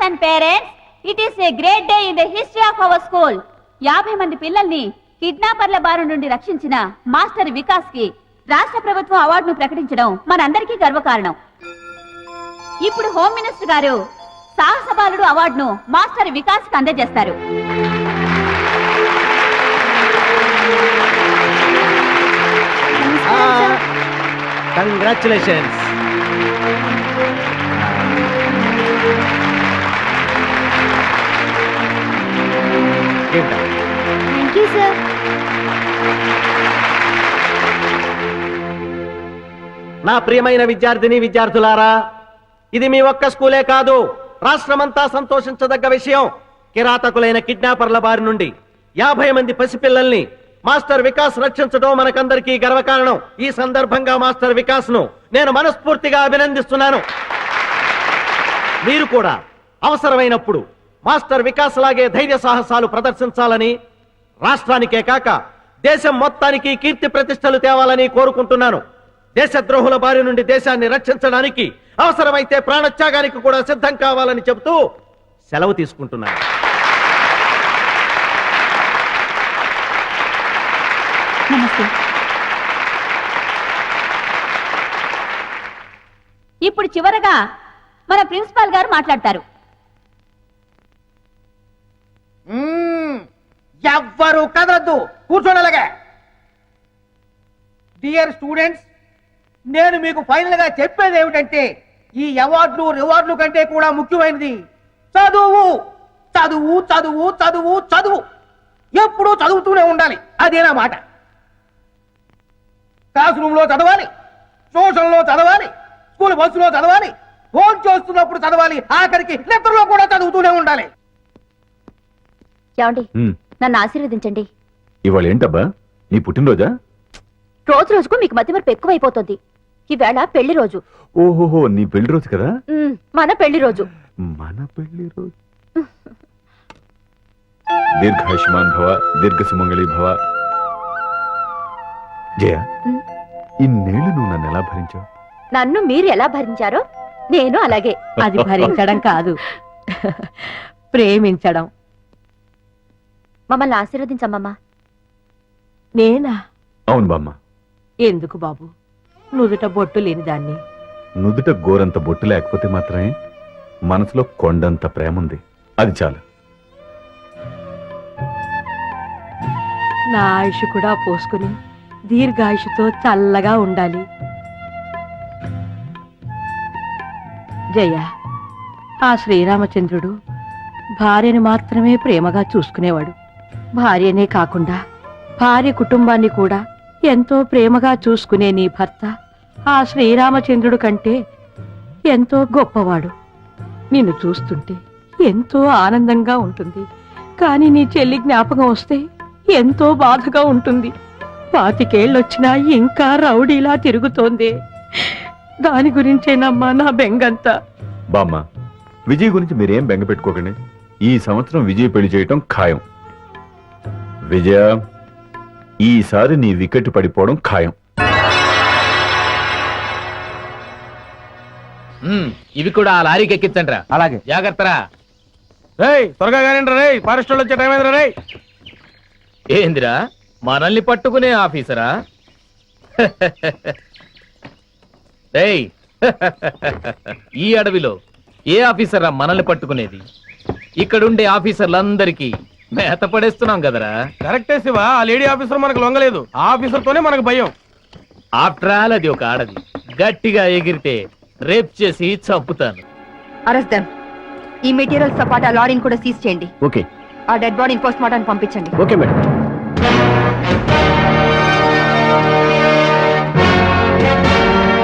Teachers and parents, it is a great day in the history of our school. 50 మంది పిల్లల్ని కిడ్నాపర్ల బారి నుండి రక్షించిన మాస్టర్ వికాస్ కి రాష్ట్ర ప్రభుత్వం అవార్డును ప్రకటించడం మనందరికీ గర్వకారణం. ఇప్పుడు హోమ్ మినిస్టర్ గారు సాహస బాలుడు అవార్డును మాస్టర్ వికాస్ కి అందజేస్తారు. కంగ్రాచులేషన్స్. Thank you sir. నా ప్రియమైన విద్యార్థిని విద్యార్థులారా, ఇది మీ ఒక్క స్కూలే కాదు, రాష్ట్రమంతా సంతోషించదగ్గ విషయం. కిరాతకులైన కిడ్నాపర్ల బారి నుండి 50 మంది పసిపిల్లల్ని మాస్టర్ వికాస్ రక్షించడం మనకందరికీ గర్వకారణం. ఈ సందర్భంగా మాస్టర్ వికాస్ ను నేను మనస్ఫూర్తిగా అభినందిస్తున్నాను. మీరు కూడా అవసరమైనప్పుడు మాస్టర్ వికాస్ లాగే ధైర్య సాహసాలు ప్రదర్శించాలని, రాష్ట్రానికే కాక దేశం మొత్తానికి కీర్తి ప్రతిష్టలు తేవాలని కోరుకుంటున్నాను. దేశద్రోహుల బారి నుండి దేశాన్ని రక్షించడానికి అవసరమైతే ప్రాణత్యాగానికి కూడా సిద్ధం కావాలని చెబుతూ సెలవు తీసుకుంటున్నాను. నమస్తే. ఇప్పుడు చివరగా మన ప్రిన్సిపాల్ గారు మాట్లాడతారు. ఎవ్వరు కదద్దు, కూర్చోడలగా. డియర్ స్టూడెంట్స్, నేను మీకు ఫైనల్ గా చెప్పేది ఏమిటంటే, ఈ అవార్డులు రివార్డులు కంటే కూడా ముఖ్యమైనది చదువు. చదువు చదువు చదువు చదువు, ఎప్పుడూ చదువుతూనే ఉండాలి. అదేనా మాట. క్లాస్ రూమ్ లో చదవాలి, ట్యూషన్ లో చదవాలి, స్కూల్ బస్సులో చదవాలి, ఫోన్ చేస్తున్నప్పుడు చదవాలి, ఆఖరికి నిద్రలో కూడా చదువుతూనే ఉండాలి. ఏమండి, నన్ను ఆశీర్వదించండి. ఇవాళ ఏంటబ్బా, నీ పుట్టినరోజా? రోజు రోజుకు మీకు మతిమరుపు ఎక్కువైపోతుంది. ఈవేళ పెళ్లి రోజు. ఓహోహో, నీ పెళ్లి రోజు కదా. మన పెళ్లి రోజు. మన పెళ్లి రోజు. దీర్ఘాయుష్మాన్ భవ, దీర్ఘ సుమంగళి భవ. జయ, ఇన్నేళ్లు నువ్వు నన్ను ఎలా భరించావు? నన్ను మీరు ఎలా భరించారో నేను అలాగే. అది భరించడం కాదు, ప్రేమించడం. మమ్మల్ని ఆశీర్వదించమ్మా. నేనా? అవును బామ్మ. ఎందుకు బాబు, నుదుట బొట్టు లేని దాన్ని. నుదుట గోరంత బొట్టు లేకపోతే మాత్రమే మనసులో కొండంత ప్రేమ ఉంది, అది చాలు. నా ఆయుష్ కూడా పోసుకుని దీర్ఘాయుషుతో చల్లగా ఉండాలి. జయ, ఆ శ్రీరామచంద్రుడు భార్యని మాత్రమే ప్రేమగా చూసుకునేవాడు. భార్యనే కాకుండా భార్య కుటుంబాన్ని కూడా ఎంతో ప్రేమగా చూసుకునే నీ భర్త ఆ శ్రీరామచంద్రుడు కంటే ఎంతో గొప్పవాడు. నిన్ను చూస్తుంటే ఎంతో ఆనందంగా ఉంటుంది, కానీ నీ చెల్లి జ్ఞాపకం వస్తే ఎంతో బాధగా ఉంటుంది. 25 ఏళ్ళొచ్చినా ఇంకా రౌడీలా తిరుగుతోంది. దాని గురించేనమ్మా నా బెంగంతా. బామ్మ, విజయ్ గురించి మీరేం బెంగ పెట్టుకోకండి. ఈ సంవత్సరం విజయ్ పెళ్లి చేయటం ఖాయం. విజయ, ఈసారి నీ వికెట్ పడిపోవడం ఖాయం. ఇవి కూడా ఆ లారీకి ఎక్కించండి రా. అలాగే. జాగ్రత్తరా. త్వరగా కానీ రే, ఫారెస్ట్ వాళ్ళు వచ్చే టైం అయిందిరా. రే, ఏందిరా మనల్ని పట్టుకునే ఆఫీసరా? రేయ్, ఈ అడవిలో ఏ ఆఫీసరా మనల్ని పట్టుకునేది? ఇక్కడుండే ఆఫీసర్లందరికీ మేత పడేస్తున్నాం కదరా. కరెక్టే శివ, ఆ లేడీ ఆఫీసర్ మనకు లొంగలేదు. ఆ ఆఫీసర్ తోనే మనకు భయం. ఆఫ్టర్ ఆల్ అది ఒక ఆడది. గట్టిగా ఎగిరితే రేప్ చేసి చంపుతాను. Arrest them. ఈ మెటీరియల్స్ తో పాటు ఆ లారీని కూడా సీజ్ చేయండి. ఓకే. ఆ డెడ్ బాడీని పోస్ట్ మార్టం పంపించండి. Okay madam.